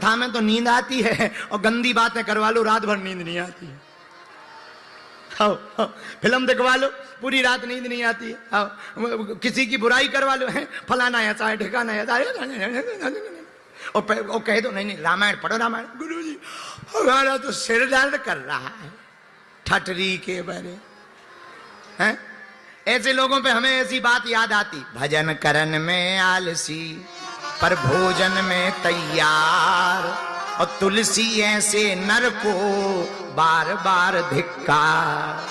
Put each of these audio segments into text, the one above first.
कथा में तो नींद आती है और गंदी बातें करवा लो रात भर नींद नहीं आती है। आओ, आओ, फिल्म दिखवा लो पूरी रात नींद नहीं आती है। आओ, किसी की बुराई करवा लो है फलाना ऐसा है ठिकाना ऐसा है और कह दो नहीं रामायण पढ़ो रामायण। गुरुजी हमारा तो सिर दर्द कर रहा है ठटरी के बारे हैं। ऐसे लोगों पे हमें ऐसी बात याद आती, भजन करन में आलसी पर भोजन में तैयार, और तुलसी ऐसे नर को बार बार धिक्कार।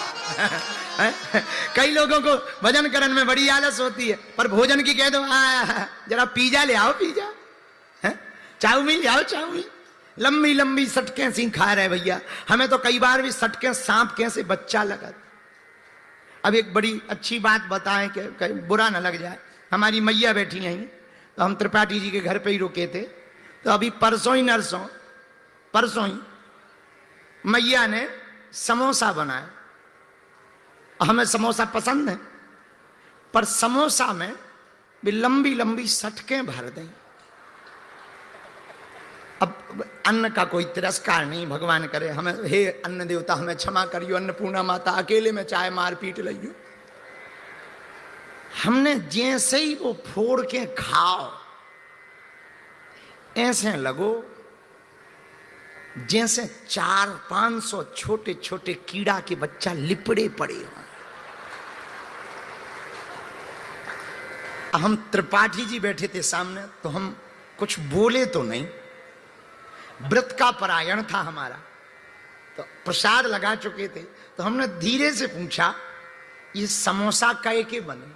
कई लोगों को भजन करन में बड़ी आलस होती है, पर भोजन की कह दो जरा पिज्जा ले आओ पिज्जा, चाउमीन ले आओ चाउमीन, लंबी लंबी सटकें सी खा रहे भैया। हमें तो कई बार भी सटकें सांप कैसे बच्चा लगा। अब एक बड़ी अच्छी बात बताएं कि बुरा ना लग जाए। हमारी मैया बैठी हैं तो हम त्रिपाठी जी के घर पे ही रुके थे, तो अभी परसों ही मैया ने समोसा बनाया। हमें समोसा पसंद है, पर समोसा में भी लंबी लंबी सटकें भर दें। अब अन्न का कोई तिरस्कार नहीं, भगवान करे हमें, हे अन्न देवता हमें क्षमा करियो, अन्नपूर्णा माता अकेले में चाहे मार पीट लियो। हमने जैसे ही वो फोड़ के खाओ ऐसे लगो जैसे 400-500 छोटे छोटे कीड़ा के बच्चा लिपड़े पड़े हो। हम त्रिपाठी जी बैठे थे सामने, तो हम कुछ बोले तो नहीं, व्रत का परायण था हमारा, तो प्रसाद लगा चुके थे, तो हमने धीरे से पूछा ये समोसा काय के बने?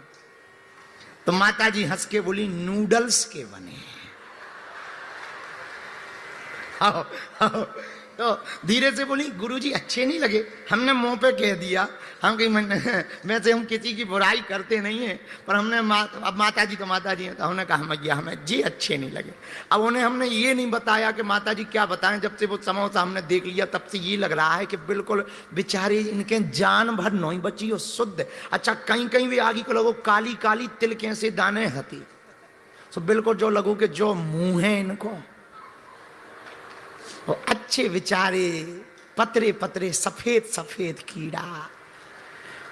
तो माता जी हंस के बोली नूडल्स के बने। आओ, आओ, तो धीरे से बोली गुरुजी अच्छे नहीं लगे। हमने मुंह पे कह दिया, हम कहीं वैसे हम किसी की बुराई करते नहीं है, पर हमने अब माता जी तो माता जी हैं, तो हमने कहा मैया हमें जी अच्छे नहीं लगे। अब उन्हें हमने ये नहीं बताया कि माता जी क्या बताएं, जब से वो समोसा हमने देख लिया तब से ये लग रहा है कि बिल्कुल बेचारे इनके जान भर नहीं बची और शुद्ध। अच्छा कहीं कहीं भी आगे को लगो काली काली तिल कैसे दाने हती, तो बिल्कुल जो लगो कि जो मुंह है इनको वो अच्छे बेचारे पतरे पतरे सफेद सफेद कीड़ा,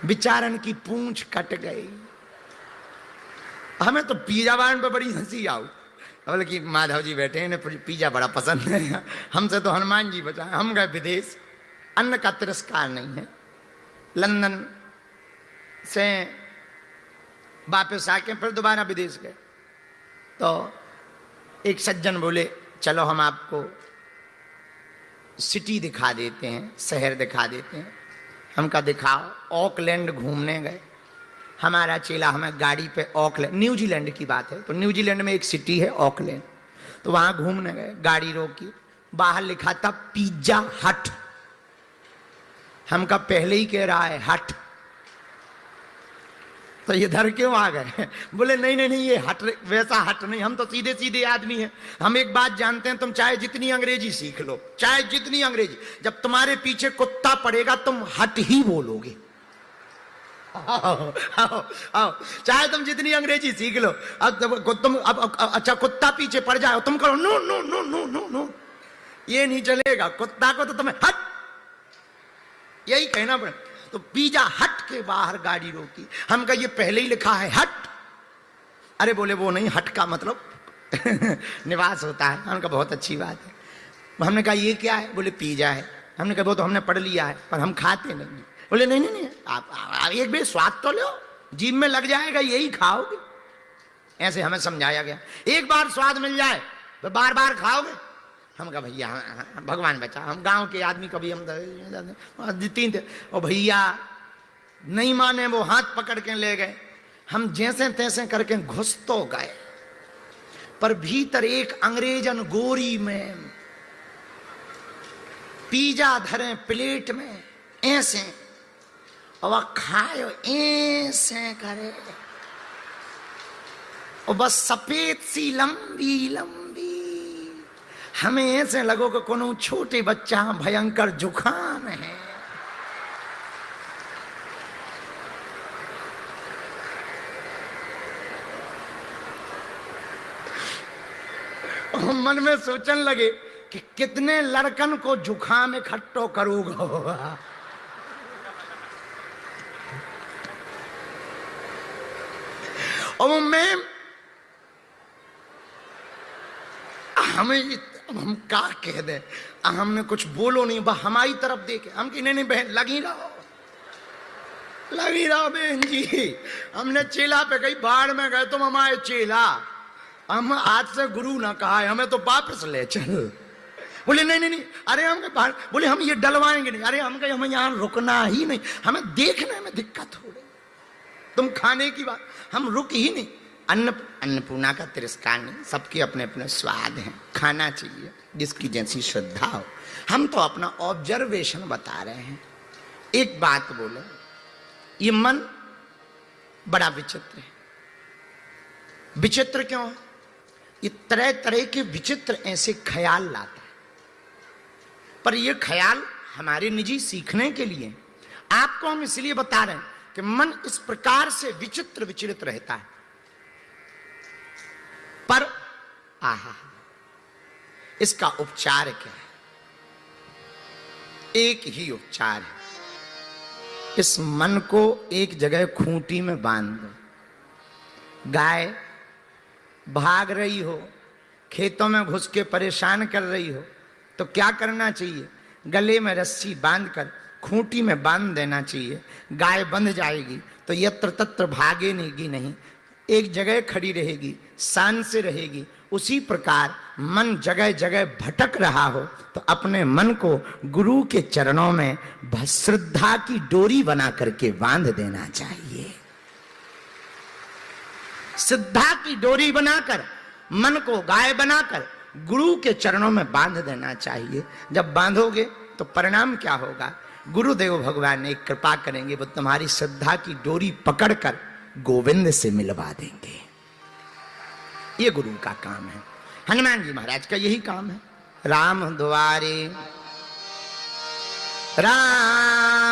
बेचारन की पूंछ कट गई। हमें तो पिज्जा बांध पे बड़ी हंसी आओ, बोले कि माधव जी बैठे हैं पिज्जा बड़ा पसंद है, हमसे तो हनुमान जी बचाए। हम गए विदेश, अन्न का तिरस्कार नहीं है। लंदन से वापस आके फिर दोबारा विदेश गए, तो एक सज्जन बोले चलो हम आपको सिटी दिखा देते हैं, शहर दिखा देते हैं। हम कहा दिखाओ। ऑकलैंड घूमने गए, हमारा चेला हमें गाड़ी पे ऑकलैंड, न्यूजीलैंड की बात है, तो न्यूजीलैंड में एक सिटी है ऑकलैंड, तो वहां घूमने गए। गाड़ी रोकी, बाहर लिखा था पिज्जा हट। हम का पहले ही कह रहा है हट, तो ये इधर क्यों आ गए? बोले नहीं नहीं नहीं ये हट वैसा हट नहीं, हम तो सीधे सीधे आदमी हैं। हम एक बात जानते हैं, तुम चाहे जितनी अंग्रेजी सीख लो, चाहे जितनी अंग्रेजी, जब तुम्हारे पीछे कुत्ता पड़ेगा तुम हट ही बोलोगे। आओ, आओ, आओ, चाहे तुम जितनी अंग्रेजी सीख लो, अब तुम अब अच्छा कुत्ता पीछे पड़ जाओ, तुम करो no no no no no no, ये नहीं चलेगा। कुत्ता को तो तुम्हें हट यही कहना पड़े। तो पिज्जा हट के बाहर गाड़ी रोकी, हम कहा ये पहले ही लिखा है हट। अरे बोले वो नहीं, हट का मतलब निवास होता है। हमने कहा बहुत अच्छी बात है। हमने कहा ये क्या है? बोले पिज्जा है। हमने कहा वो तो हमने पढ़ लिया है पर हम खाते नहीं। बोले नहीं नहीं नहीं आप एक बार स्वाद तो लो, जीभ में लग जाएगा यही खाओगे। ऐसे हमें समझाया गया, एक बार स्वाद मिल जाए तो बार बार खाओगे। हम कहा भैया भगवान बचा, हम गांव के आदमी कभी हम तीन थे, और भैया नहीं माने, वो हाथ पकड़ के ले गए। हम जैसे तैसे करके घुस तो गए, पर भीतर एक अंग्रेजन गोरी में पिज्जा धरे प्लेट में ऐसे, और वह खाए ऐसे करे, और बस सफेद सी लंबी लंबी, हमें ऐसे लगो कि कोनो छोटे बच्चा भयंकर जुखाम है। मन में सोचने लगे कि कितने लड़कन को जुखाम इकट्ठो करूंगा। और मैं हम क्या कह दे, हमने कुछ बोलो नहीं, बस हमारी तरफ देखे हम कि नहीं बहन लगी रहो बहन जी। हमने चेला पे गई बाढ़ में गए तुम हमारे चेला, हम आज से गुरु ना कहा है, हमें तो वापस ले चल। बोले नहीं अरे हम बाहर, बोले हम ये डलवाएंगे नहीं। अरे हम कहे हमें यहाँ रुकना ही नहीं, हमें देखने में दिक्कत हो रही, तुम खाने की बात, हम रुक ही नहीं। अन्नपूर्णा का तिरस्कार नहीं, सबके अपने अपने स्वाद हैं, खाना चाहिए जिसकी जैसी श्रद्धा हो। हम तो अपना ऑब्जर्वेशन बता रहे हैं। एक बात बोले, ये मन बड़ा विचित्र है। विचित्र क्यों है? ये तरह तरह के विचित्र ऐसे ख्याल लाता है, पर ये ख्याल हमारे निजी सीखने के लिए आपको हम इसलिए बता रहे हैं कि मन इस प्रकार से विचित्र विचलित रहता है। पर आहा, इसका उपचार क्या है? एक ही उपचार है। इस मन को एक जगह खूंटी में बांध दो। गाय भाग रही हो, खेतों में घुस के परेशान कर रही हो, तो क्या करना चाहिए? गले में रस्सी बांधकर खूंटी में बांध देना चाहिए। गाय बंध जाएगी तो यत्र तत्र भागेगी नहीं, एक जगह खड़ी रहेगी, शान से रहेगी। उसी प्रकार मन जगह जगह भटक रहा हो तो अपने मन को गुरु के चरणों में श्रद्धा की डोरी बना करके बांध देना चाहिए। श्रद्धा की डोरी बनाकर मन को गाय बनाकर गुरु के चरणों में बांध देना चाहिए। जब बांधोगे तो परिणाम क्या होगा? गुरुदेव भगवान एक कृपा करेंगे, वो तुम्हारी श्रद्धा की डोरी पकड़कर गोविंद से मिलवा देंगे। ये गुरु का काम है। हनुमान जी महाराज का यही काम है। राम द्वारे राम